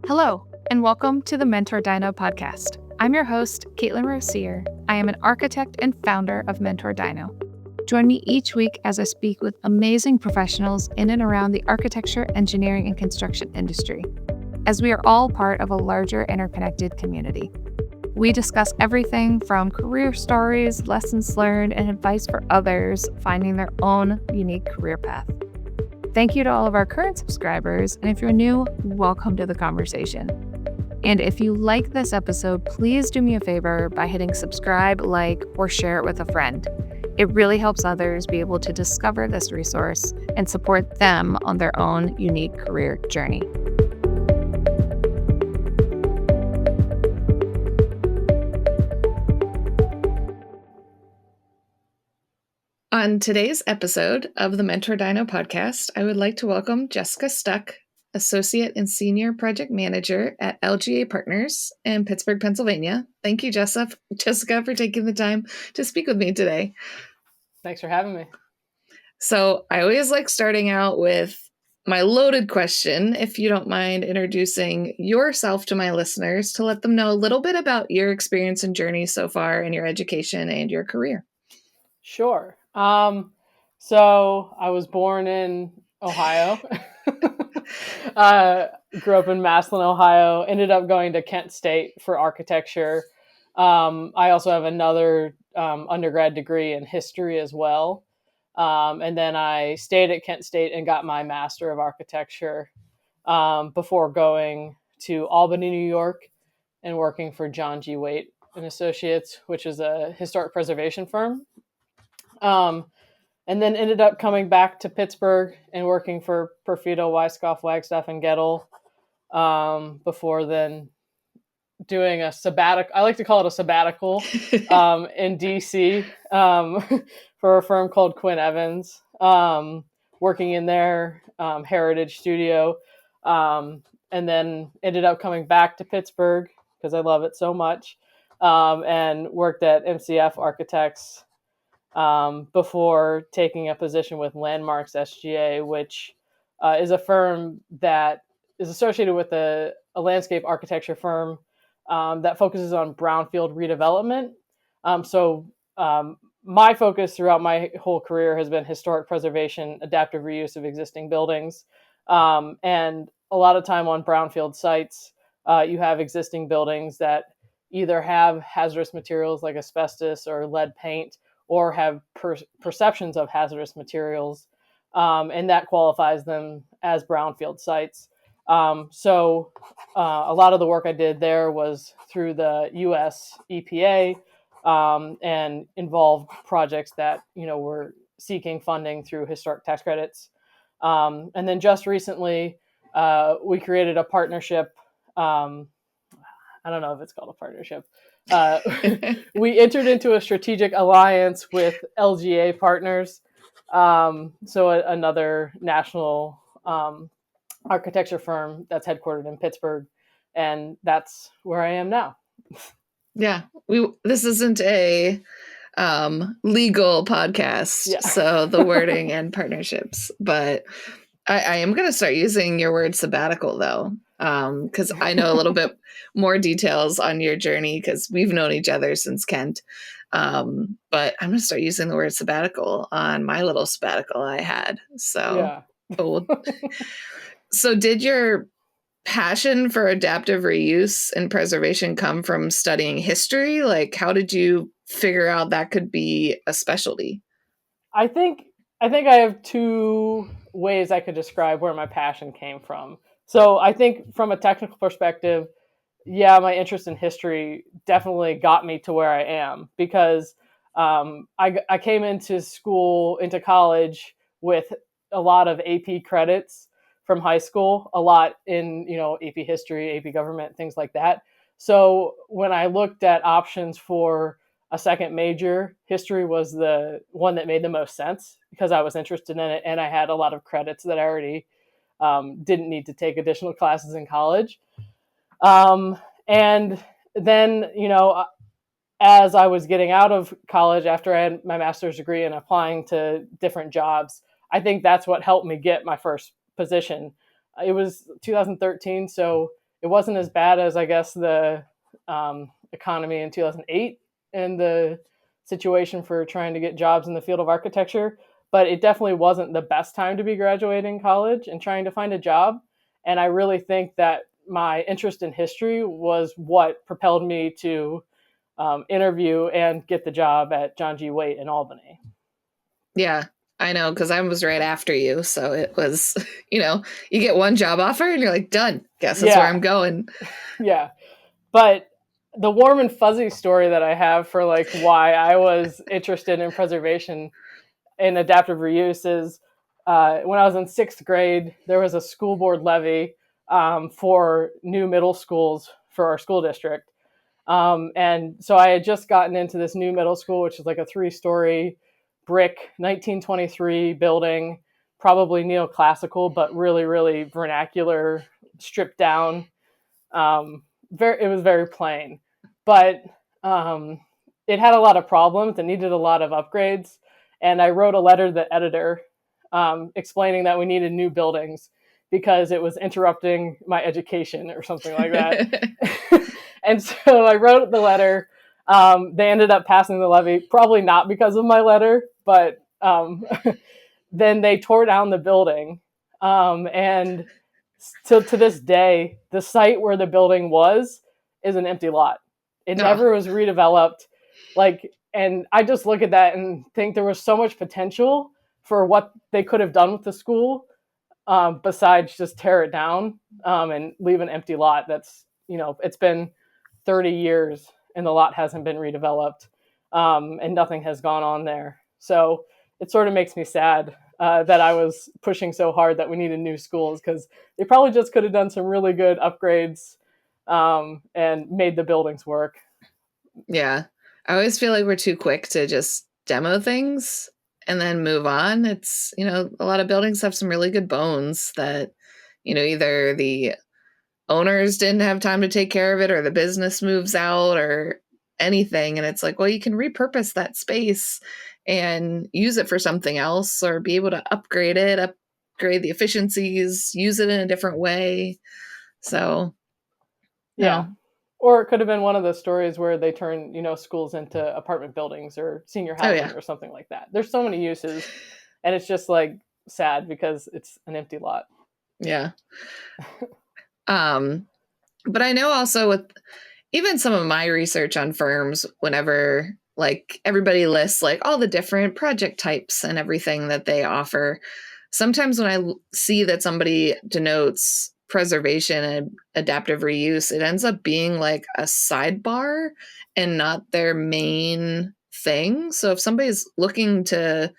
Hello, and welcome to the mentorDINO podcast. I'm your host, Caitlin Rossier. I am an architect and founder of mentorDINO. Join me each week as I speak with amazing professionals in and around the architecture, engineering, and construction industry, as we are all part of a larger interconnected community. We discuss everything from career stories, lessons learned, and advice for others finding their own unique career path. Thank you to all of our current subscribers, and if you're new, welcome to the conversation. And if you like this episode, please do me a favor by hitting subscribe, like, or share it with a friend. It really helps others be able to discover this resource and support them on their own unique career journey. On today's episode of the mentorDINO podcast, I would like to welcome Jessica Stuck, Associate and Senior Project Manager at LGA Partners in Pittsburgh, Pennsylvania. Thank you, Jessica, for taking the time to speak with me today. Thanks for having me. So I always like starting out with my loaded question, if you don't mind introducing yourself to my listeners to let them know a little bit about your experience and journey so far in your education and your career. Sure. So I was born in Ohio, grew up in Massillon, Ohio, ended up going to Kent State for architecture. I also have another undergrad degree in history as well. And then I stayed at Kent State and got my Master of Architecture before going to Albany, New York, and working for John G. Waite and Associates, which is a historic preservation firm. And then ended up coming back to Pittsburgh and working for Perfido, Weisskopf, Wagstaff, and Gettle before then doing a sabbatical. I like to call it a sabbatical in D.C. For a firm called Quinn Evans, working in their heritage studio, and then ended up coming back to Pittsburgh because I love it so much, and worked at MCF Architects before taking a position with Landmarks SGA, which is a firm that is associated with a landscape architecture firm that focuses on brownfield redevelopment. So my focus throughout my whole career has been historic preservation, adaptive reuse of existing buildings. And a lot of time on brownfield sites, you have existing buildings that either have hazardous materials like asbestos or lead paint, or have perceptions of hazardous materials, and that qualifies them as brownfield sites. So a lot of the work I did there was through the U.S. EPA and involved projects that were seeking funding through historic tax credits. And then just recently, we created a partnership. I don't know if it's called a partnership. We entered into a strategic alliance with LGA Partners, so another national architecture firm that's headquartered in Pittsburgh, and that's where I am now. Yeah, this isn't a legal podcast, yeah. So the wording and partnerships, but I am going to start using your word sabbatical though, because I know a little bit more details on your journey because we've known each other since Kent. But I'm going to start using the word sabbatical on my little sabbatical I had. So, yeah. So did your passion for adaptive reuse and preservation come from studying history? Like, how did you figure out that could be a specialty? I think I have two ways I could describe where my passion came from. So I think from a technical perspective, yeah, my interest in history definitely got me to where I am because I came into college with a lot of AP credits from high school, a lot in, AP history, AP government, things like that. So when I looked at options for a second major, history was the one that made the most sense because I was interested in it and I had a lot of credits that I already didn't need to take additional classes in college. And then, as I was getting out of college after I had my master's degree and applying to different jobs, I think that's what helped me get my first position. It was 2013, so it wasn't as bad as, I guess, the economy in 2008 and the situation for trying to get jobs in the field of architecture. But it definitely wasn't the best time to be graduating college and trying to find a job. And I really think that my interest in history was what propelled me to interview and get the job at John G. Waite in Albany. Yeah, I know, because I was right after you. So it was, you get one job offer and you're like, done. Guess that's where I'm going. Yeah. But the warm and fuzzy story that I have for like why I was interested in preservation and adaptive reuse is when I was in 6th grade, there was a school board levy for new middle schools for our school district. And so I had just gotten into this new middle school, which is like a 3-story brick 1923 building, probably neoclassical, but really, really vernacular, stripped down. It was very plain, but it had a lot of problems. It needed a lot of upgrades. And I wrote a letter to the editor explaining that we needed new buildings because it was interrupting my education or something like that. And so I wrote the letter. They ended up passing the levy, probably not because of my letter, but then they tore down the building. And to this day, the site where the building was is an empty lot. It never was redeveloped. And I just look at that and think there was so much potential for what they could have done with the school, besides just tear it down and leave an empty lot. That's, it's been 30 years and the lot hasn't been redeveloped, and nothing has gone on there. So it sort of makes me sad that I was pushing so hard that we needed new schools, because they probably just could have done some really good upgrades and made the buildings work. Yeah. I always feel like we're too quick to just demo things and then move on. It's, a lot of buildings have some really good bones that, either the owners didn't have time to take care of it or the business moves out or anything. And it's like, well, you can repurpose that space and use it for something else, or be able to upgrade it, upgrade the efficiencies, use it in a different way. So, yeah. Or it could have been one of those stories where they turn, schools into apartment buildings or senior housing or something like that. There's so many uses, and it's just like sad because it's an empty lot. Yeah. But I know also with even some of my research on firms, whenever like everybody lists like all the different project types and everything that they offer, sometimes when I see that somebody denotes preservation and adaptive reuse, it ends up being like a sidebar and not their main thing. So if somebody's looking to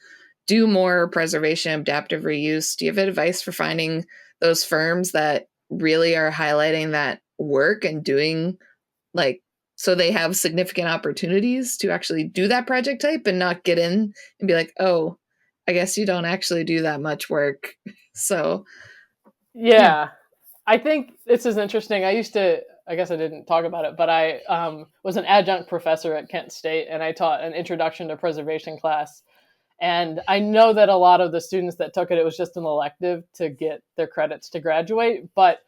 do more preservation, adaptive reuse, do you have advice for finding those firms that really are highlighting that work and doing so they have significant opportunities to actually do that project type and not get in and be like, oh, I guess you don't actually do that much work. So, yeah. I think this is interesting. I guess I didn't talk about it, but I was an adjunct professor at Kent State, and I taught an introduction to preservation class. And I know that a lot of the students that took it was just an elective to get their credits to graduate. But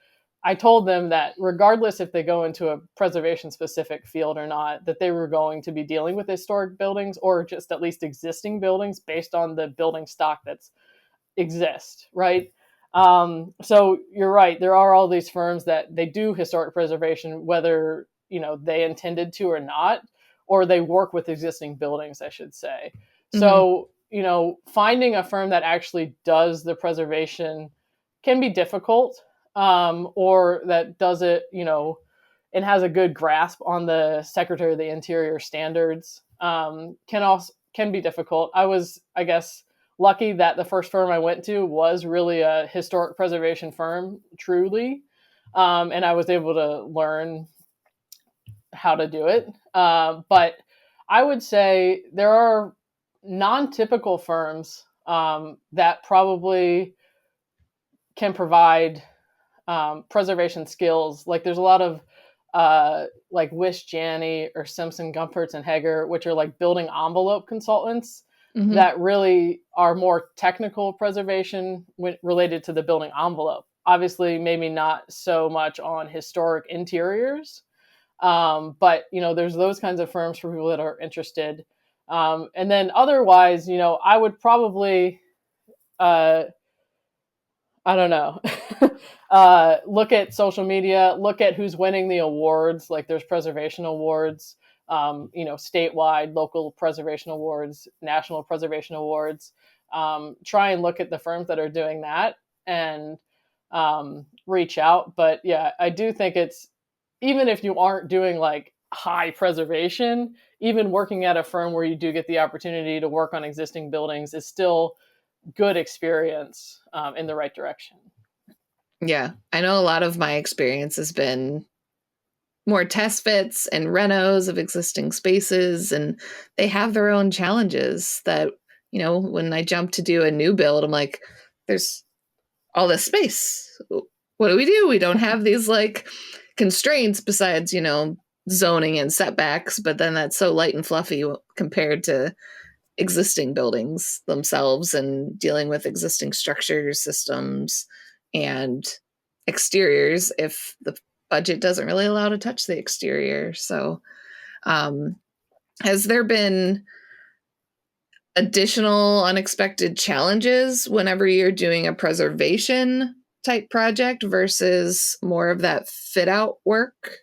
I told them that regardless if they go into a preservation specific field or not, that they were going to be dealing with historic buildings or just at least existing buildings based on the building stock that's exists, right? So you're right. There are all these firms that they do historic preservation, whether, they intended to or not, or they work with existing buildings, I should say. Mm-hmm. So, finding a firm that actually does the preservation can be difficult, or that does it, and has a good grasp on the Secretary of the Interior standards, can be difficult. I was, I guess, lucky that the first firm I went to was really a historic preservation firm, truly. And I was able to learn how to do it. But I would say there are non-typical firms that probably can provide preservation skills. Like there's a lot of like Wish Janney or Simpson, Gumpertz, and Heger, which are like building envelope consultants. Mm-hmm. That really are more technical preservation related to the building envelope. obviously maybe not so much on historic interiors. But, there's those kinds of firms for people that are interested. And then otherwise, I would probably, I don't know, look at social media, look at who's winning the awards. Like there's preservation awards, statewide, local preservation awards, national preservation awards. Try and look at the firms that are doing that and reach out. But yeah, I do think it's, even if you aren't doing like high preservation, even working at a firm where you do get the opportunity to work on existing buildings is still good experience in the right direction. Yeah, I know a lot of my experience has been more test fits and renos of existing spaces, and they have their own challenges that, when I jump to do a new build, I'm like, there's all this space. What do? We don't have these like constraints besides, zoning and setbacks, but then that's so light and fluffy compared to existing buildings themselves and dealing with existing structures, systems, and exteriors if the budget doesn't really allow to touch the exterior. So has there been additional unexpected challenges whenever you're doing a preservation type project versus more of that fit out work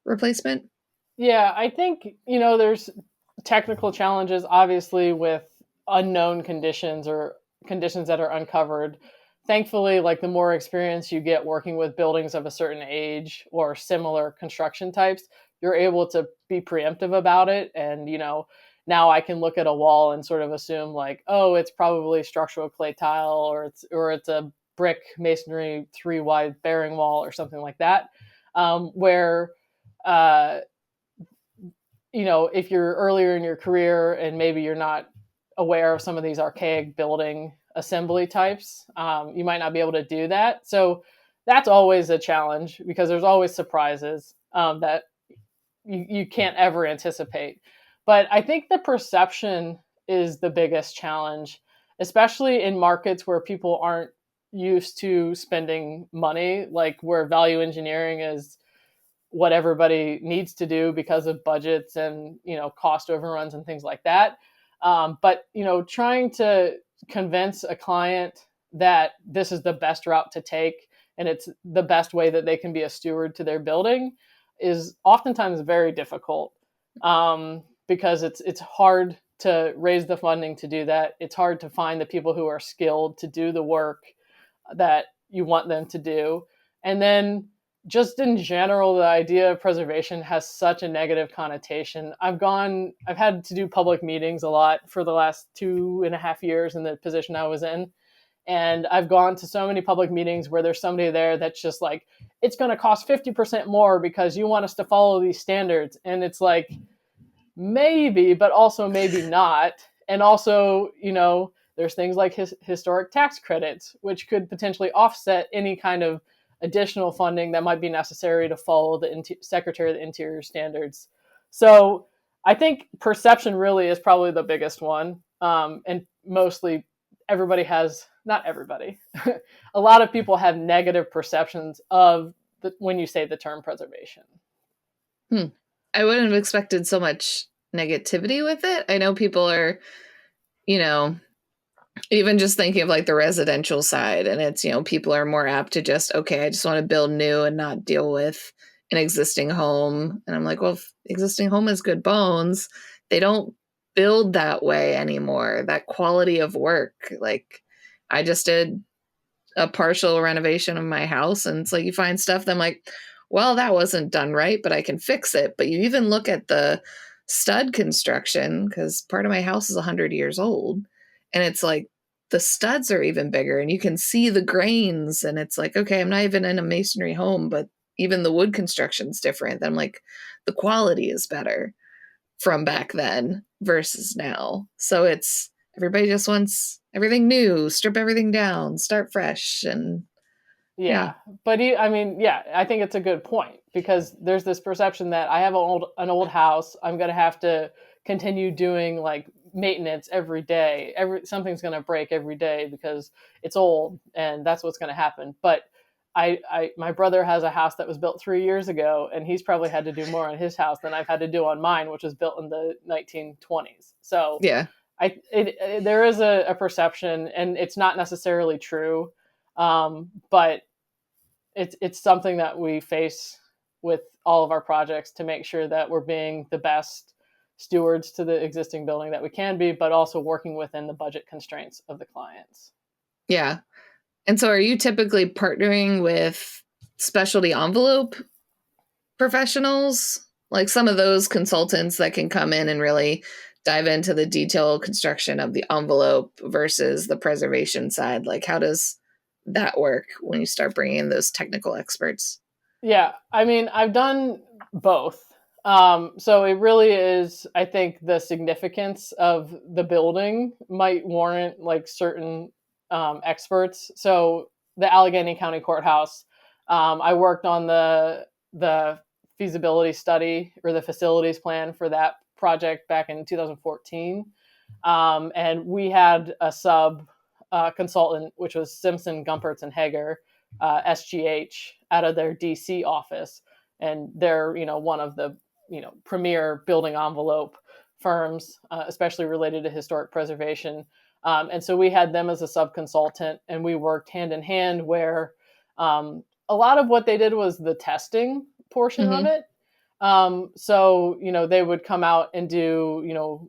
replacement? Yeah, I think, there's technical challenges, obviously, with unknown conditions or conditions that are uncovered. Thankfully, like the more experience you get working with buildings of a certain age or similar construction types, you're able to be preemptive about it. And, now I can look at a wall and sort of assume like, oh, it's probably structural clay tile or it's a brick masonry 3 wide bearing wall or something like that. Where, if you're earlier in your career and maybe you're not aware of some of these archaic building assembly types, you might not be able to do that. So that's always a challenge because there's always surprises that you can't ever anticipate. But I think the perception is the biggest challenge, especially in markets where people aren't used to spending money, like where value engineering is what everybody needs to do because of budgets and, cost overruns and things like that. But, trying to convince a client that this is the best route to take and it's the best way that they can be a steward to their building is oftentimes very difficult because it's hard to raise the funding to do that. It's hard to find the people who are skilled to do the work that you want them to do. And then just in general, the idea of preservation has such a negative connotation. I've had to do public meetings a lot for the last 2.5 years in the position I was in. And I've gone to so many public meetings where there's somebody there that's just like, it's going to cost 50% more because you want us to follow these standards. And it's like, maybe, but also maybe not. And also, there's things like historic tax credits, which could potentially offset any kind of additional funding that might be necessary to follow the Secretary of the Interior standards. So I think perception really is probably the biggest one. And mostly not everybody, a lot of people have negative perceptions of when you say the term preservation. I wouldn't have expected so much negativity with it. I know people are, even just thinking of like the residential side, and it's, people are more apt to just, okay, I just want to build new and not deal with an existing home. And I'm like, well, if existing home is good bones, they don't build that way anymore. That quality of work. Like I just did a partial renovation of my house, and it's like you find stuff that I'm like, well, that wasn't done right, but I can fix it. But you even look at the stud construction, because part of my house is 100 years old, and it's like the studs are even bigger and you can see the grains, and it's like, okay, I'm not even in a masonry home, but even the wood construction's different. Then I'm like, the quality is better from back then versus now. So it's, everybody just wants everything new, strip everything down, start fresh. And yeah. But I think it's a good point because there's this perception that I have an old house. I'm going to have to continue doing like maintenance every day. Something's going to break every day because it's old and that's what's going to happen. But my brother has a house that was built 3 years ago, and he's probably had to do more on his house than I've had to do on mine, which was built in the 1920s. So Yeah. there is a perception, and it's not necessarily true, but it's something that we face with all of our projects to make sure that we're being the best stewards to the existing building that we can be, but also working within the budget constraints of the clients. Yeah. And so are you typically partnering with specialty envelope professionals? Like some of those consultants that can come in and really dive into the detailed construction of the envelope versus the preservation side? Like, how does that work when you start bringing in those technical experts? Yeah, I mean, I've done both. So it really is, I think the significance of the building might warrant like certain experts. So the Allegheny County Courthouse, I worked on the feasibility study or the facilities plan for that project back in 2014. And we had a sub consultant, which was Simpson, Gumpertz, and Hager, SGH, out of their DC office. And they're, one of the, premier building envelope firms, especially related to historic preservation. And so we had them as a sub-consultant, and we worked hand in hand where a lot of what they did was the testing portion of it. So, they would come out and do,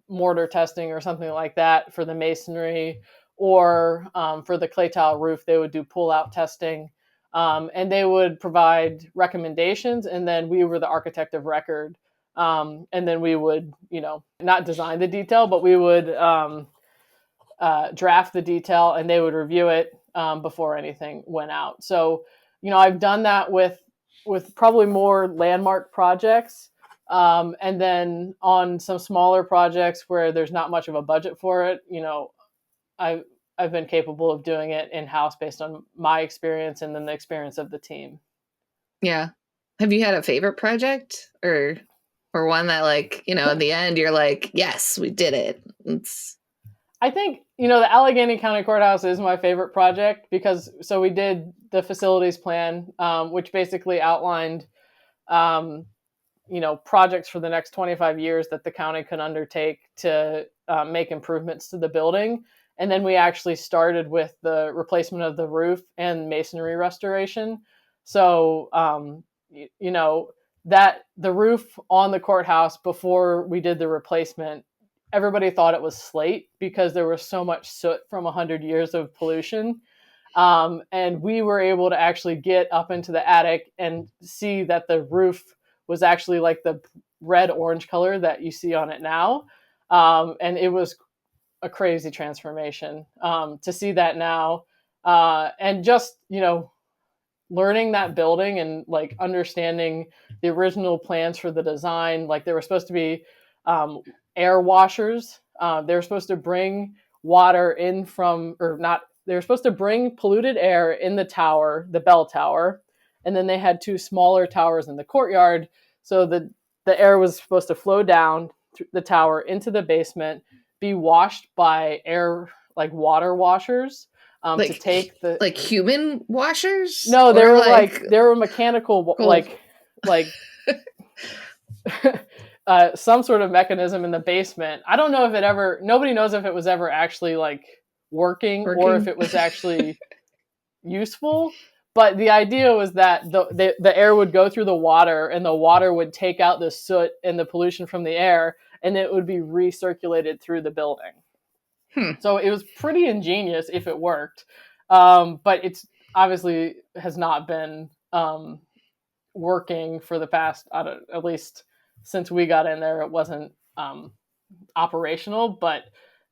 mortar testing or something like that for the masonry, or for the clay tile roof, they would do pull-out testing. And they would provide recommendations, and then we were the architect of record. And then we would, not design the detail, but we would draft the detail, and they would review it before anything went out. So, I've done that with probably more landmark projects. And then on some smaller projects where there's not much of a budget for it, I've been capable of doing it in-house based on my experience and then the experience of the team. Yeah. Have you had a favorite project or one that like, in the end you're like, yes, we did it? I think, the Allegheny County Courthouse is my favorite project because we did the facilities plan, which basically outlined, projects for the next 25 years that the county could undertake to make improvements to the building. And then we actually started with the replacement of the roof and masonry restoration. So, that the roof on the courthouse before we did the replacement, everybody thought it was slate because there was so much soot from 100 years of pollution. And we were able to actually get up into the attic and see that the roof was actually like the red-orange color that you see on it now. And it was a crazy transformation to see that now. And just, learning that building and like understanding the original plans for the design, like there were supposed to be air washers. They were supposed to bring water in from, or not, they were supposed to bring polluted air in the tower, the bell tower. And then they had two smaller towers in the courtyard. So the air was supposed to flow down through the tower into the basement, be washed by air, like water washers, to take the... Like human washers? No, they were they were mechanical, like some sort of mechanism in the basement. I don't know if nobody knows if it was ever actually like working or if it was actually useful. But the idea was that the air would go through the water, and the water would take out the soot and the pollution from the air, and it would be recirculated through the building. So it was pretty ingenious if it worked. But it's obviously has not been working for the past, at least since we got in there, it wasn't operational. But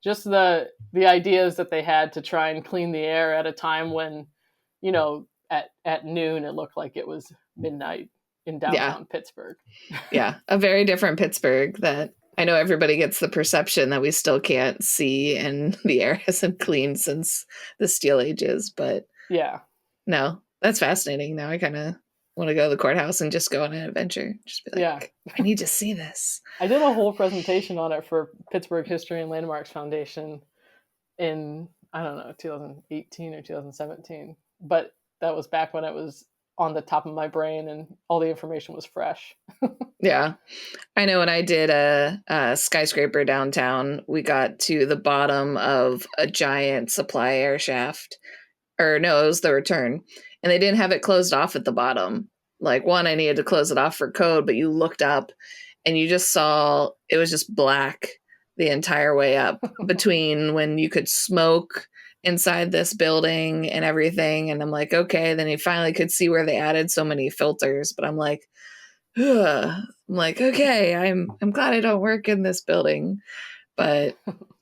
just the ideas that they had to try and clean the air at a time when, at noon, it looked like it was midnight in downtown Pittsburgh. Yeah, a very different Pittsburgh that I know everybody gets the perception that we still can't see and the air hasn't cleaned since the Steel Ages. But yeah, no, that's fascinating. Now I kind of want to go to the courthouse and just go on an adventure. Just be like, I need to see this. I did a whole presentation on it for Pittsburgh History and Landmarks Foundation in, I don't know, 2018 or 2017. But that was back when it was on the top of my brain and all the information was fresh. Yeah. I know when I did a skyscraper downtown, we got to the bottom of a giant supply air shaft. Or no, it was the return. And they didn't have it closed off at the bottom. Like, one, I needed to close it off for code, but you looked up and you just saw it was just black the entire way up between when you could smoke inside this building and everything. And I'm like, okay. Then you finally could see where they added so many filters. But I'm like, ugh. I'm like, okay, I'm glad I don't work in this building. But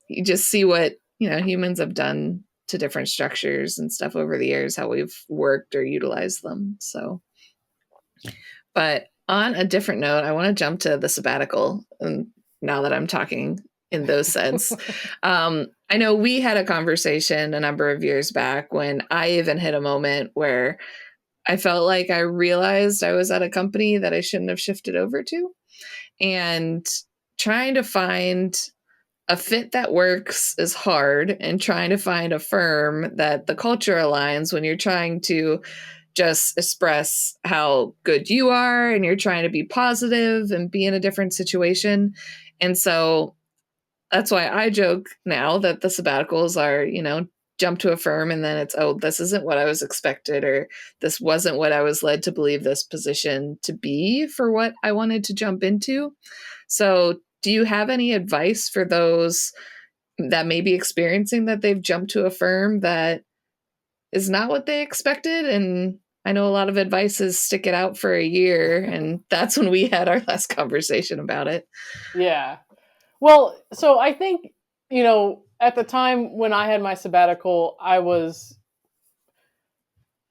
you just see what, humans have done to different structures and stuff over the years, how we've worked or utilized them. So, but on a different note, I want to jump to the sabbatical. And now that I'm talking in those sense, I know we had a conversation a number of years back when I even hit a moment where I felt like I realized I was at a company that I shouldn't have shifted over to, and trying to find a fit that works is hard, and trying to find a firm that the culture aligns when you're trying to just express how good you are and you're trying to be positive and be in a different situation. And so that's why I joke now that the sabbaticals are, jump to a firm and then it's, oh, this isn't what I was expected, or this wasn't what I was led to believe this position to be for what I wanted to jump into. So do you have any advice for those that may be experiencing that they've jumped to a firm that is not what they expected? And I know a lot of advice is stick it out for a year, and that's when we had our last conversation about it. Yeah. Well, so I think, at the time when I had my sabbatical, I was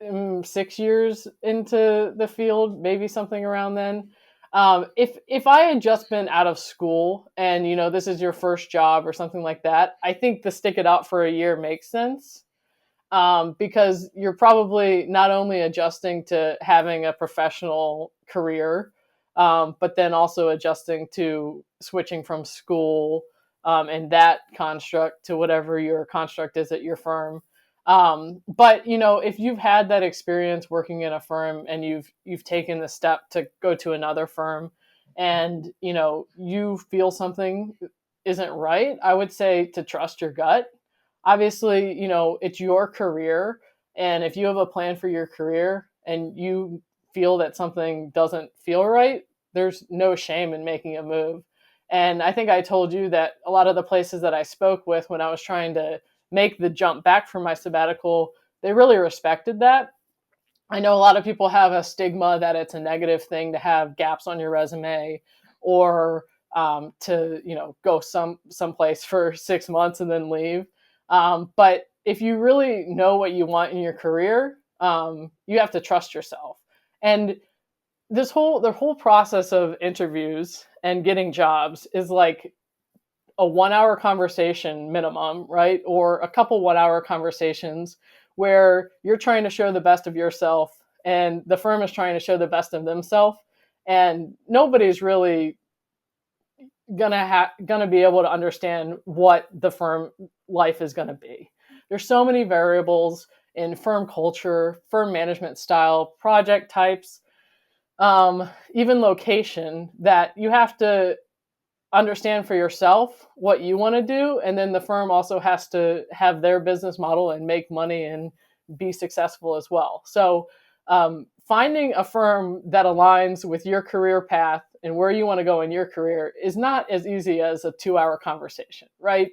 6 years into the field, maybe something around then. If I had just been out of school and, this is your first job or something like that, I think the stick it out for a year makes sense. Because you're probably not only adjusting to having a professional career, but then also adjusting to switching from school and that construct to whatever your construct is at your firm. But if you've had that experience working in a firm and you've taken the step to go to another firm, and you feel something isn't right, I would say to trust your gut. Obviously, it's your career. And if you have a plan for your career and you feel that something doesn't feel right, there's no shame in making a move. And I think I told you that a lot of the places that I spoke with when I was trying to make the jump back from my sabbatical, they really respected that. I know a lot of people have a stigma that it's a negative thing to have gaps on your resume, or to go someplace for 6 months and then leave. But if you really know what you want in your career, you have to trust yourself. And the whole process of interviews and getting jobs is like a 1 hour conversation minimum, right? Or a couple 1 hour conversations where you're trying to show the best of yourself and the firm is trying to show the best of themselves. And nobody's really gonna be able to understand what the firm life is gonna be. There's so many variables in firm culture, firm management style, project types, even location, that you have to understand for yourself what you want to do, and then the firm also has to have their business model and make money and be successful as well. So finding a firm that aligns with your career path and where you want to go in your career is not as easy as a 2 hour conversation, right?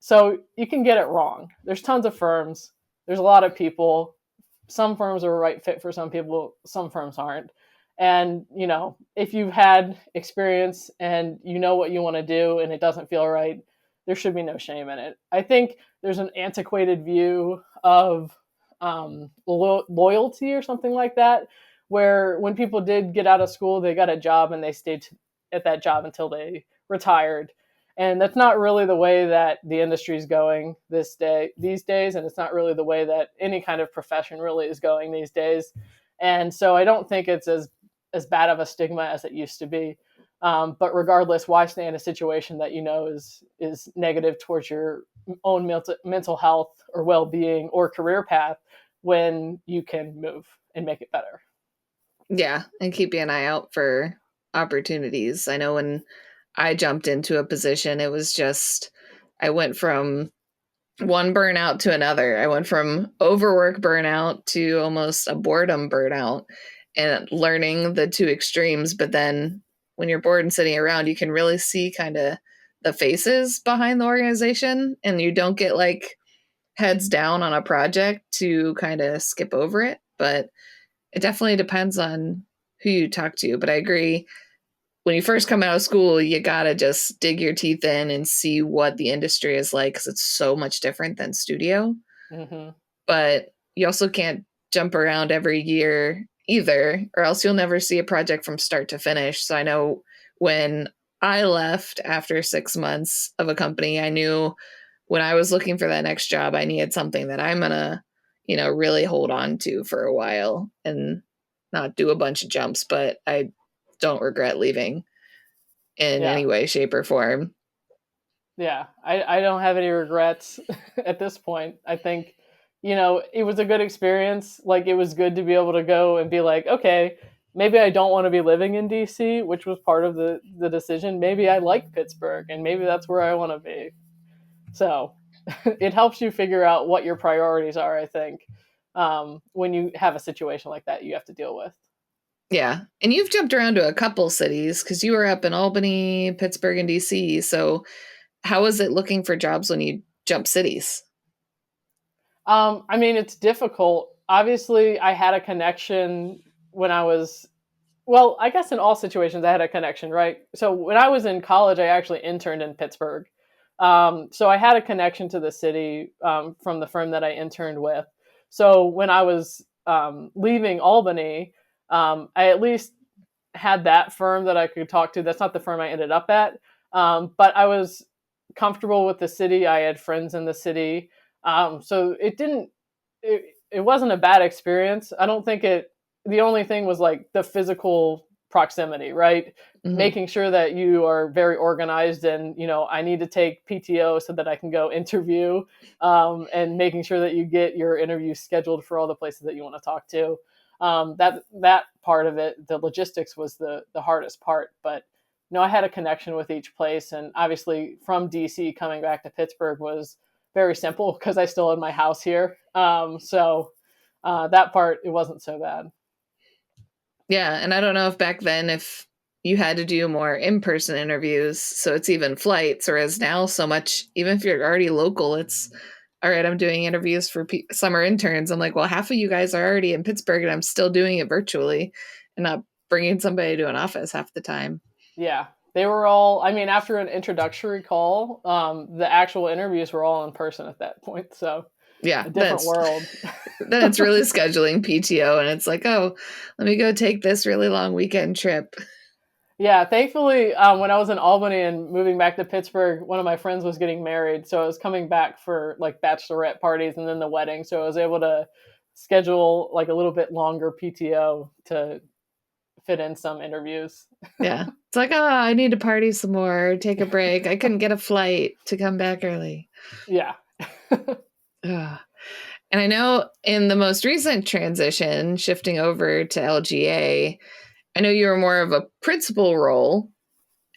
So you can get it wrong. There's tons of firms. There's a lot of people. Some firms are a right fit for some people. Some firms aren't. And, if you've had experience and you know what you want to do and it doesn't feel right, there should be no shame in it. I think there's an antiquated view of loyalty or something like that, where when people did get out of school, they got a job and they stayed at that job until they retired. And that's not really the way that the industry is going these days. And it's not really the way that any kind of profession really is going these days. And so I don't think it's as bad of a stigma as it used to be. But regardless, why stay in a situation that is negative towards your own mental health or well-being or career path when you can move and make it better. Yeah, and keeping an eye out for opportunities. I know when I jumped into a position, it was just, I went from one burnout to another. I went from overwork burnout to almost a boredom burnout, and learning the two extremes. But then when you're bored and sitting around, you can really see kind of the faces behind the organization, and you don't get like heads down on a project to kind of skip over it. But it definitely depends on who you talk to. But I agree, when you first come out of school, you got to just dig your teeth in and see what the industry is like, because it's so much different than studio. Mm-hmm. But you also can't jump around every year either, or else you'll never see a project from start to finish. So I know when I left after 6 months of a company, I knew when I was looking for that next job, I needed something that I'm going to, really hold on to for a while and not do a bunch of jumps. But I don't regret leaving in any way, shape, or form. Yeah, I don't have any regrets at this point. I think, it was a good experience. Like, it was good to be able to go and be like, okay, maybe I don't want to be living in DC, which was part of the decision. Maybe I like Pittsburgh, and maybe that's where I want to be. So it helps you figure out what your priorities are, I think, when you have a situation like that you have to deal with. Yeah. And you've jumped around to a couple cities because you were up in Albany, Pittsburgh, and DC. So how is it looking for jobs when you jump cities? I mean, it's difficult. Obviously, I had a connection when I was, well, I guess in all situations I had a connection, right? So when I was in college, I actually interned in Pittsburgh. So I had a connection to the city from the firm that I interned with. So when I was leaving Albany, I at least had that firm that I could talk to. That's not the firm I ended up at, but I was comfortable with the city. I had friends in the city. So it wasn't a bad experience. I don't think the only thing was like the physical proximity, right? Mm-hmm. Making sure that you are very organized and, I need to take PTO so that I can go interview, and making sure that you get your interview scheduled for all the places that you want to talk to. That part of it, the logistics was the hardest part, but I had a connection with each place. And obviously from DC coming back to Pittsburgh was very simple because I still had my house here. So that part, it wasn't so bad. Yeah. And I don't know if back then, if you had to do more in-person interviews, so it's even flights, whereas now so much, even if you're already local, it's, all right, I'm doing interviews for summer interns. I'm like, well, half of you guys are already in Pittsburgh and I'm still doing it virtually and not bringing somebody to an office half the time. Yeah. They were all, I mean, after an introductory call, the actual interviews were all in person at that point. So yeah, a different world. Then it's really scheduling PTO and it's like, oh, let me go take this really long weekend trip. Yeah, thankfully, when I was in Albany and moving back to Pittsburgh, one of my friends was getting married. So I was coming back for like bachelorette parties and then the wedding. So I was able to schedule like a little bit longer PTO to fit in some interviews. Yeah. It's like, oh, I need to party some more, take a break. I couldn't get a flight to come back early. Yeah. And I know in the most recent transition, shifting over to LGA, I know you were more of a principal role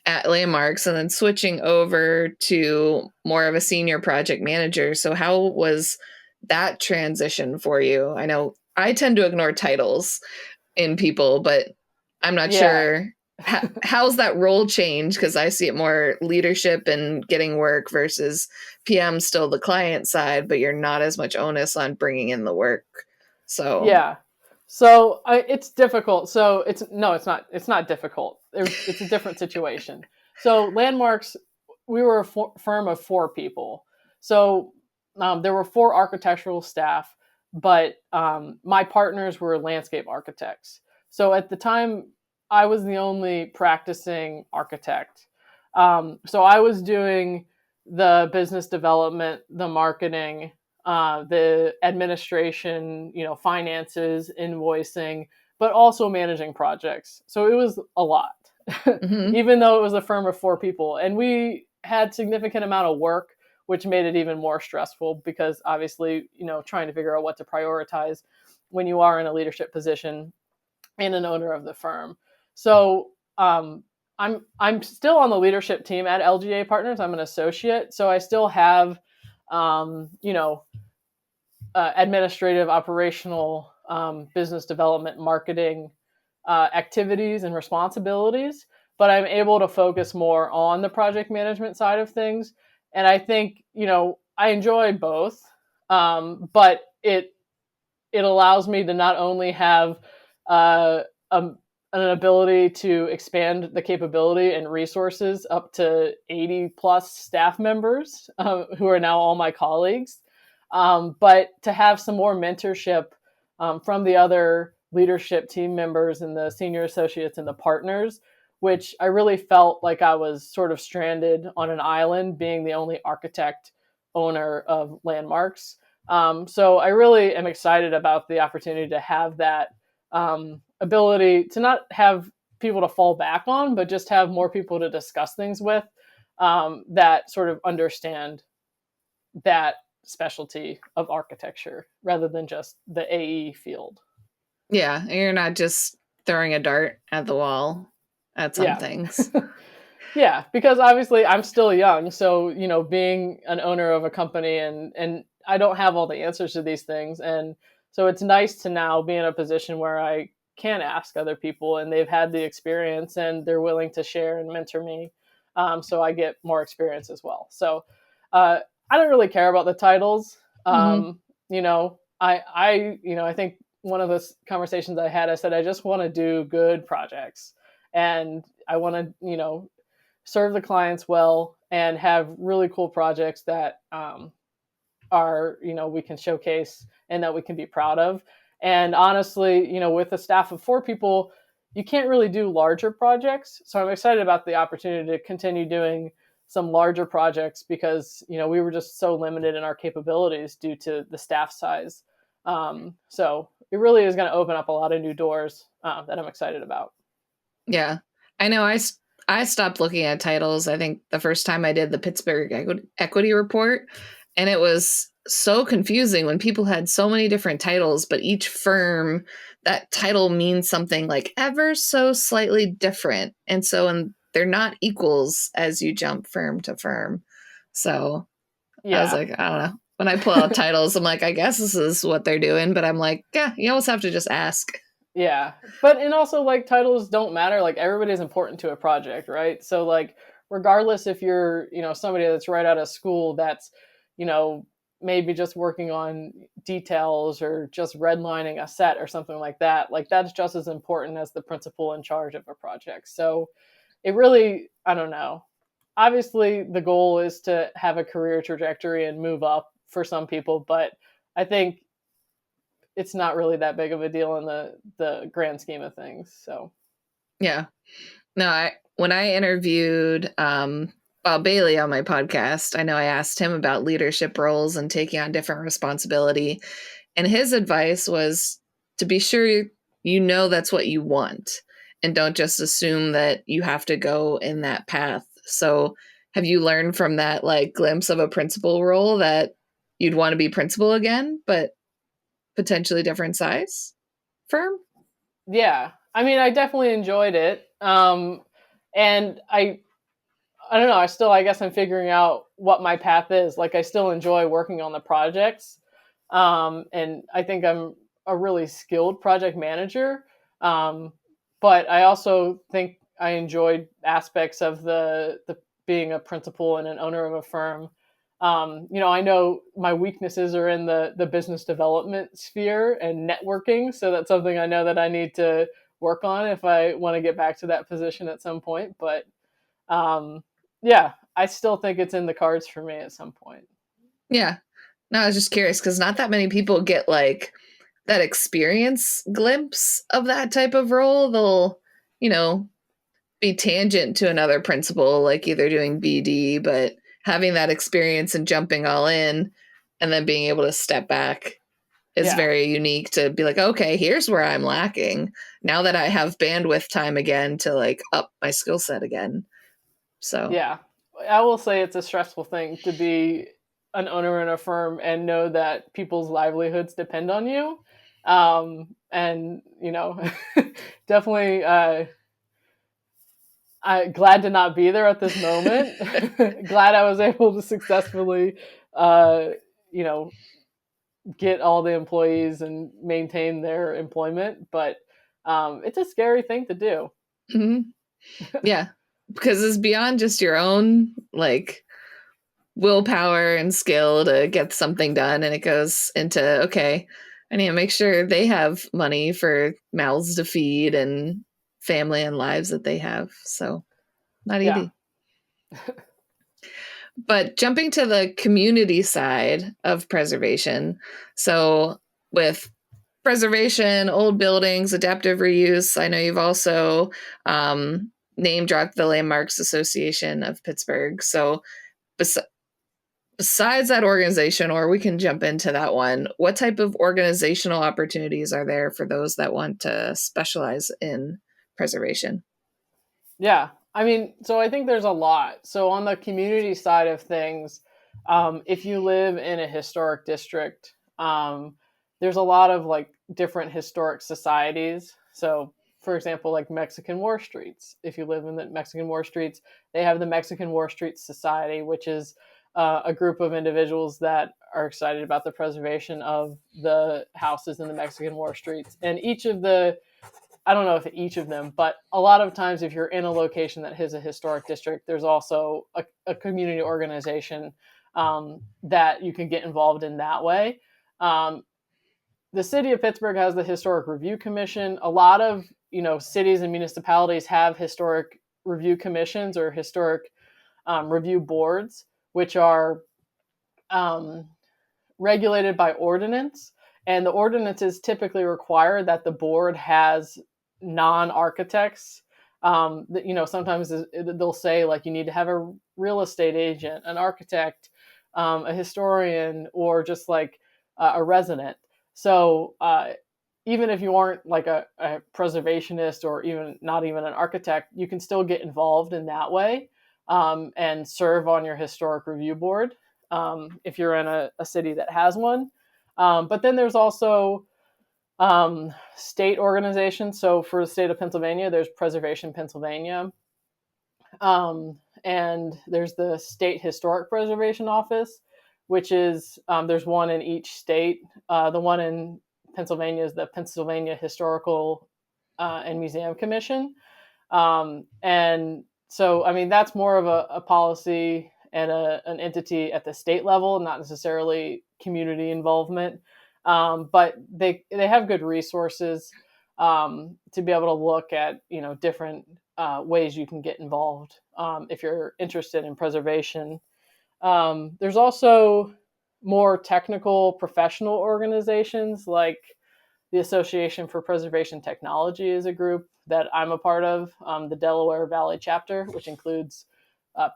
at Landmarks and then switching over to more of a senior project manager. So how was that transition for you? I know I tend to ignore titles in people, but I'm not sure. How's that role change? Because I see it more leadership and getting work versus PM still the client side, but you're not as much onus on bringing in the work. So yeah. So it's difficult. So it's not difficult. It's a different situation. So Landmarks, we were a firm of 4 people. So there were 4 architectural staff, but my partners were landscape architects. So at the time, I was the only practicing architect. So I was doing the business development, the marketing, the administration, finances, invoicing, but also managing projects. So it was a lot, even though it was a firm of 4 people. And we had significant amount of work. which made it even more stressful because obviously, trying to figure out what to prioritize when you are in a leadership position and an owner of the firm. So I'm still on the leadership team at LGA Partners. I'm an associate, so I still have administrative, operational, business development, marketing activities and responsibilities, but I'm able to focus more on the project management side of things. And I think, I enjoy both, but it allows me to not only have an ability to expand the capability and resources up to 80 plus staff members who are now all my colleagues, but to have some more mentorship from the other leadership team members and the senior associates and the partners, which I really felt like I was sort of stranded on an island being the only architect owner of Landmarks. So I really am excited about the opportunity to have that ability to not have people to fall back on, but just have more people to discuss things with that sort of understand that specialty of architecture rather than just the AE field. Yeah, you're not just throwing a dart at the wall at some things. Yeah, because obviously I'm still young. So, being an owner of a company and I don't have all the answers to these things. And so it's nice to now be in a position where I can ask other people and they've had the experience and they're willing to share and mentor me. So I get more experience as well. So I don't really care about the titles. I think one of the conversations I had, I said, I just want to do good projects and I want to, serve the clients well and have really cool projects that are, we can showcase and that we can be proud of. And honestly, with a staff of 4 people, you can't really do larger projects. So I'm excited about the opportunity to continue doing some larger projects because, we were just so limited in our capabilities due to the staff size. So it really is going to open up a lot of new doors that I'm excited about. Yeah, I know. I stopped looking at titles, I think the first time I did the Pittsburgh Equity Report, and it was so confusing when people had so many different titles, but each firm, that title means something like ever so slightly different. And they're not equals as you jump firm to firm. So I was like, I don't know. When I pull out titles, I'm like, I guess this is what they're doing. But I'm like, yeah, you always have to just ask. Yeah. And also titles don't matter. Everybody's important to a project, right? So regardless if you're, somebody that's right out of school that's, maybe just working on details or just redlining a set or something like that, that's just as important as the principal in charge of a project. So it really, I don't know. Obviously the goal is to have a career trajectory and move up for some people, but I think it's not really that big of a deal in the grand scheme of things. So, yeah, no, when I interviewed Bob Bailey on my podcast, I know I asked him about leadership roles and taking on different responsibility. And his advice was to be sure that's what you want and don't just assume that you have to go in that path. So have you learned from that glimpse of a principal role that you'd want to be principal again, but potentially different size firm? Yeah. I mean, I definitely enjoyed it. And I don't know. I guess I'm figuring out what my path is. I still enjoy working on the projects. And I think I'm a really skilled project manager. But I also think I enjoyed aspects of the being a principal and an owner of a firm. I know my weaknesses are in the business development sphere and networking. So that's something I know that I need to work on if I want to get back to that position at some point. But I still think it's in the cards for me at some point. Yeah. No, I was just curious because not that many people get that experience glimpse of that type of role. They'll, be tangent to another principal, either doing BD, but having that experience and jumping all in and then being able to step back is very unique to be okay, here's where I'm lacking now that I have bandwidth time again to up my skill set again. So yeah, I will say it's a stressful thing to be an owner in a firm and know that people's livelihoods depend on you. And definitely, I'm glad to not be there at this moment. Glad I was able to successfully, you know, get all the employees and maintain their employment. But it's a scary thing to do. Mm-hmm. Yeah, because it's beyond just your own like willpower and skill to get something done, and it goes into, okay, I need to make sure they have money for mouths to feed and family and lives that they have. So not Yeah. easy. But jumping to the community side of preservation, so with preservation, old buildings, adaptive reuse, I know you've also name dropped the Landmarks Association of Pittsburgh. So besides that organization, or we can jump into that one, what type of organizational opportunities are there for those that want to specialize in preservation? Yeah. I mean, so I think there's a lot. So on the community side of things, if you live in a historic district, there's a lot of like different historic societies. So for example, like Mexican War Streets. If you live in the Mexican War Streets, they have the Mexican War Streets Society, which is a group of individuals that are excited about the preservation of the houses in the Mexican War Streets. And I don't know if each of them, but a lot of times if you're in a location that has a historic district, there's also a community organization that you can get involved in that way. The city of Pittsburgh has the Historic Review Commission. A lot of cities and municipalities have historic review commissions or historic review boards, which are regulated by ordinance. And the ordinances typically require that the board has non-architects. Sometimes they'll say like you need to have a real estate agent, an architect, a historian, or just like a resident. So even if you aren't like a preservationist or even not even an architect, you can still get involved in that way and serve on your historic review board if you're in a city that has one. But then there's also state organizations. So for the state of Pennsylvania, there's Preservation Pennsylvania. And there's the State Historic Preservation Office, which is, there's one in each state. The one in Pennsylvania is the Pennsylvania Historical and Museum Commission. And so, I mean, that's more of a policy and an entity at the state level, not necessarily community involvement. But they have good resources to be able to look at different ways you can get involved if you're interested in preservation. There's also more technical professional organizations like the Association for Preservation Technology is a group that I'm a part of, the Delaware Valley chapter, which includes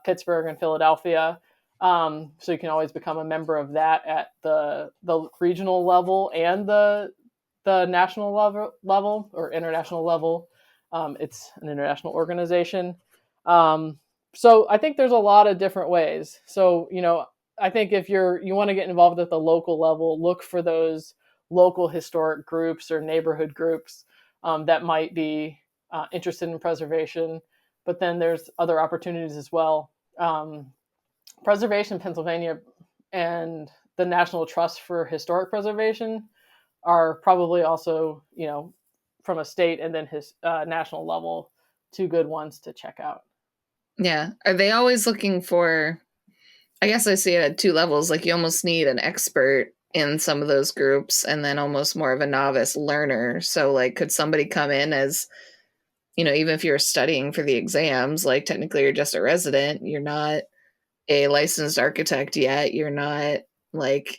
Pittsburgh and Philadelphia. So you can always become a member of that at the regional level and the national level or international level. It's an international organization. So I think there's a lot of different ways. So, I think if you want to get involved at the local level, look for those local historic groups or neighborhood groups that might be interested in preservation. But then there's other opportunities as well. Preservation Pennsylvania and the National Trust for Historic Preservation are probably also, from a state and then his national level, two good ones to check out. Yeah. Are they always looking for, I guess I see it at two levels, like you almost need an expert in some of those groups and then almost more of a novice learner. So like, could somebody come in as, even if you're studying for the exams, like technically you're just a resident, you're not a licensed architect yet, you're not like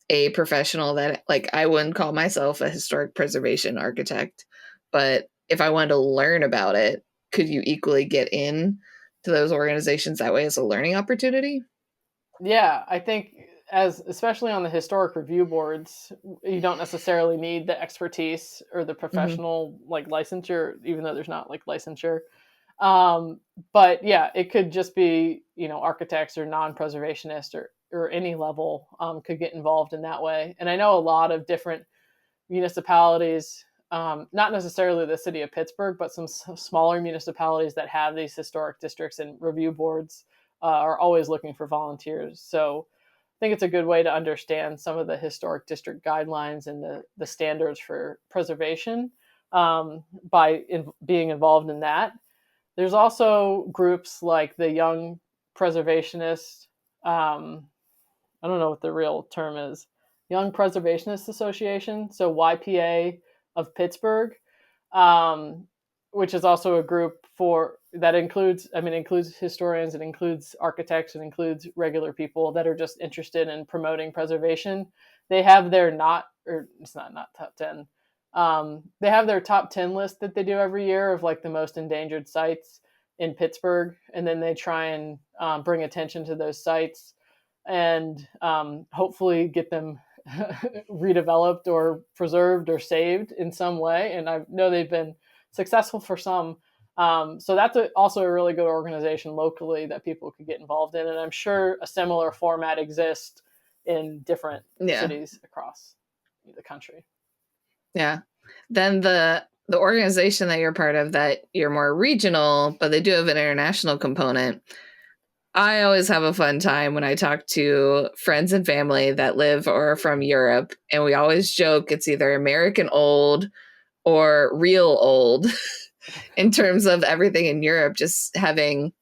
a professional that, like, I wouldn't call myself a historic preservation architect, but if I wanted to learn about it, could you equally get in to those organizations that way as a learning opportunity? Yeah, I think especially on the historic review boards, you don't necessarily need the expertise or the professional like licensure, even though there's not like licensure. But yeah, it could just be, architects or non-preservationists or any level could get involved in that way. And I know a lot of different municipalities, not necessarily the city of Pittsburgh, but some smaller municipalities that have these historic districts and review boards are always looking for volunteers. So I think it's a good way to understand some of the historic district guidelines and the standards for preservation by being involved in that. There's also groups like the Young Preservationist, I don't know what the real term is, Young Preservationist Association, so YPA of Pittsburgh, which is also a group that includes historians, it includes architects, it includes regular people that are just interested in promoting preservation. They have their not top 10. They have their top 10 list that they do every year of like the most endangered sites in Pittsburgh, and then they try and bring attention to those sites and hopefully get them redeveloped or preserved or saved in some way. And I know they've been successful for some. So that's also a really good organization locally that people could get involved in. And I'm sure a similar format exists in different cities across the country. Yeah. Then the organization that you're part of, that you're more regional, but they do have an international component. I always have a fun time when I talk to friends and family that live or are from Europe, and we always joke it's either American old or real old in terms of everything in Europe, just having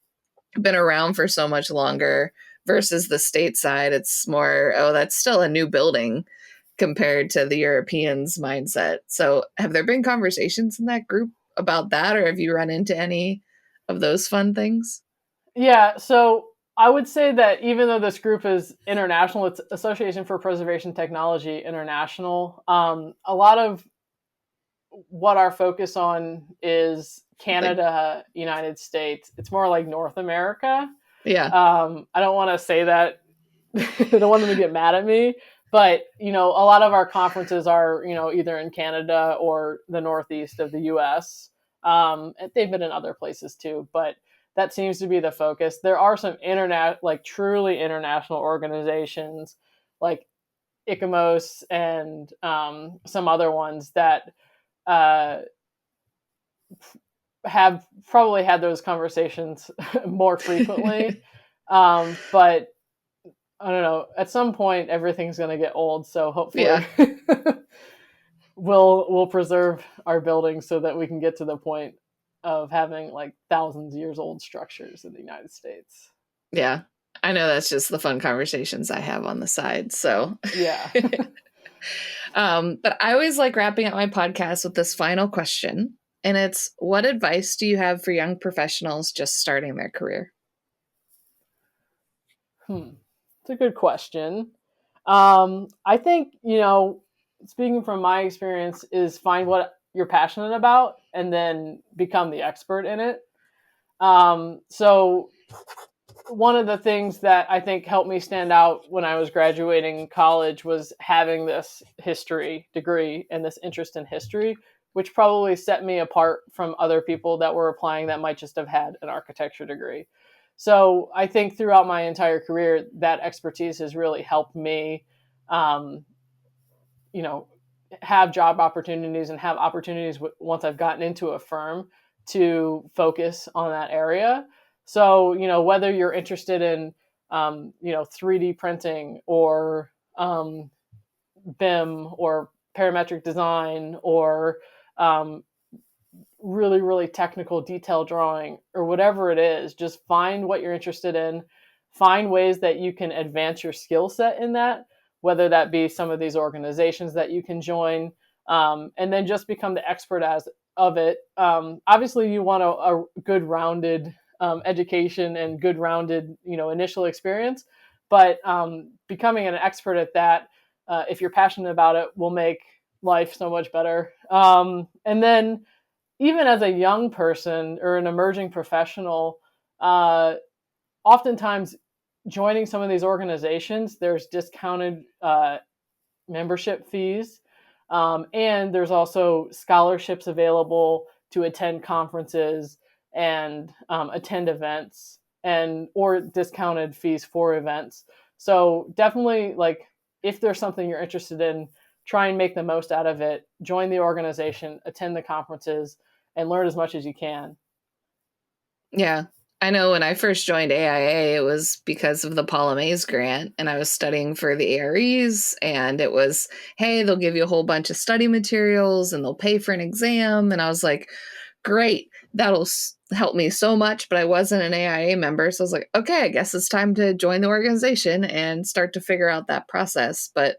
been around for so much longer versus the stateside. It's more, that's still a new building compared to the Europeans' mindset. So have there been conversations in that group about that, or have you run into any of those fun things? Yeah, so I would say that even though this group is international, it's Association for Preservation Technology International. A lot of what our focus on is Canada, United States. It's more like North America. Yeah. I don't want to say that. I don't want them to get mad at me. But, a lot of our conferences are, either in Canada or the Northeast of the U.S. They've been in other places too, but that seems to be the focus. There are some truly international organizations like ICOMOS and some other ones that have probably had those conversations more frequently. But I don't know, at some point everything's going to get old. So hopefully we'll preserve our buildings so that we can get to the point of having like thousands of years old structures in the United States. Yeah. I know that's just the fun conversations I have on the side. So yeah. But I always like wrapping up my podcast with this final question. And it's, what advice do you have for young professionals just starting their career? It's a good question. I think, speaking from my experience, is find what you're passionate about and then become the expert in it. So one of the things that I think helped me stand out when I was graduating college was having this history degree and this interest in history, which probably set me apart from other people that were applying that might just have had an architecture degree. So I think throughout my entire career, that expertise has really helped me, have job opportunities and have opportunities once I've gotten into a firm to focus on that area. So, whether you're interested in, 3D printing or BIM or parametric design or really, really technical detail drawing or whatever it is, just find what you're interested in, find ways that you can advance your skill set in that, whether that be some of these organizations that you can join, and then just become the expert of it. Obviously, you want a good rounded education and good rounded, initial experience, but becoming an expert at that, if you're passionate about it, will make life so much better. And then even as a young person or an emerging professional, oftentimes joining some of these organizations, there's discounted membership fees. And there's also scholarships available to attend conferences and attend events or discounted fees for events. So definitely, like, if there's something you're interested in, try and make the most out of it. Join the organization, attend the conferences, and learn as much as you can. Yeah. I know when I first joined AIA, it was because of the Paula Mays grant, and I was studying for the AREs, and it was, hey, they'll give you a whole bunch of study materials and they'll pay for an exam. And I was like, great, that'll help me so much. But I wasn't an AIA member. So I was like, okay, I guess it's time to join the organization and start to figure out that process. But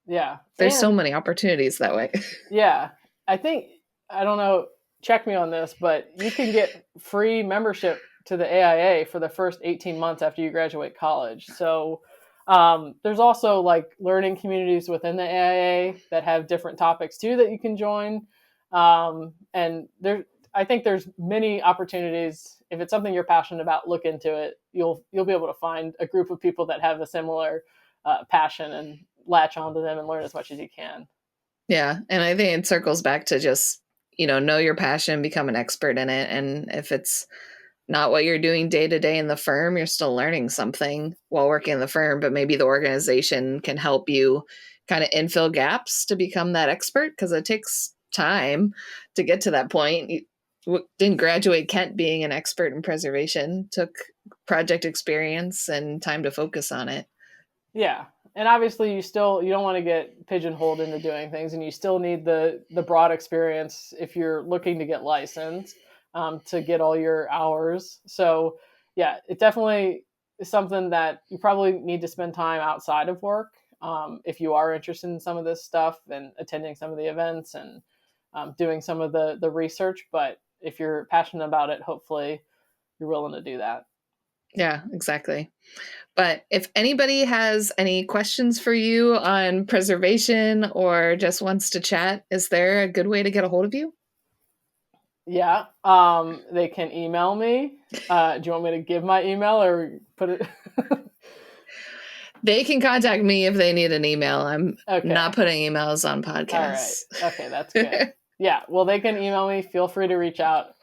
yeah, there's so many opportunities that way. Yeah. I don't know, check me on this, but you can get free membership to the AIA for the first 18 months after you graduate college. So there's also like learning communities within the AIA that have different topics too that you can join. And I think there's many opportunities. If it's something you're passionate about, look into it. You'll be able to find a group of people that have a similar passion and latch onto them and learn as much as you can. Yeah. And I think it circles back to just, know your passion, become an expert in it. And if it's not what you're doing day to day in the firm, you're still learning something while working in the firm, but maybe the organization can help you kind of infill gaps to become that expert, because it takes time to get to that point. You didn't graduate Kent being an expert in preservation, took project experience and time to focus on it. Yeah. And obviously you don't want to get pigeonholed into doing things, and you still need the broad experience if you're looking to get licensed. To get all your hours. So yeah, it definitely is something that you probably need to spend time outside of work if you are interested in some of this stuff and attending some of the events and doing some of the research. But if you're passionate about it, hopefully you're willing to do that. Yeah, exactly. But if anybody has any questions for you on preservation or just wants to chat, is there a good way to get a hold of you? Yeah, they can email me. Do you want me to give my email or put it? They can contact me if they need an email. I'm not putting emails on podcasts. All right. Okay, that's good. Yeah, well, they can email me. Feel free to reach out.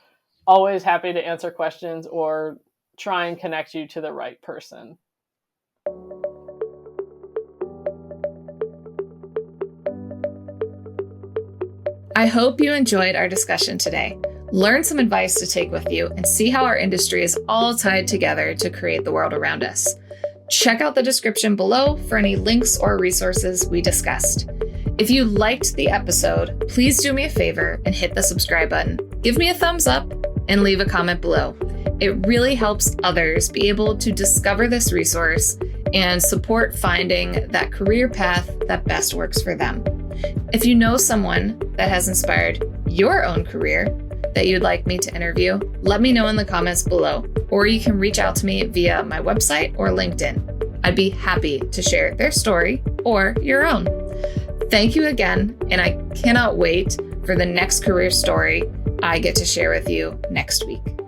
Always happy to answer questions or try and connect you to the right person. I hope you enjoyed our discussion today. Learn some advice to take with you and see how our industry is all tied together to create the world around us. Check out the description below for any links or resources we discussed. If you liked the episode, please do me a favor and hit the subscribe button. Give me a thumbs up and leave a comment below. It really helps others be able to discover this resource and support finding that career path that best works for them. If you know someone that has inspired your own career that you'd like me to interview, let me know in the comments below, or you can reach out to me via my website or LinkedIn. I'd be happy to share their story or your own. Thank you again, and I cannot wait for the next career story I get to share with you next week.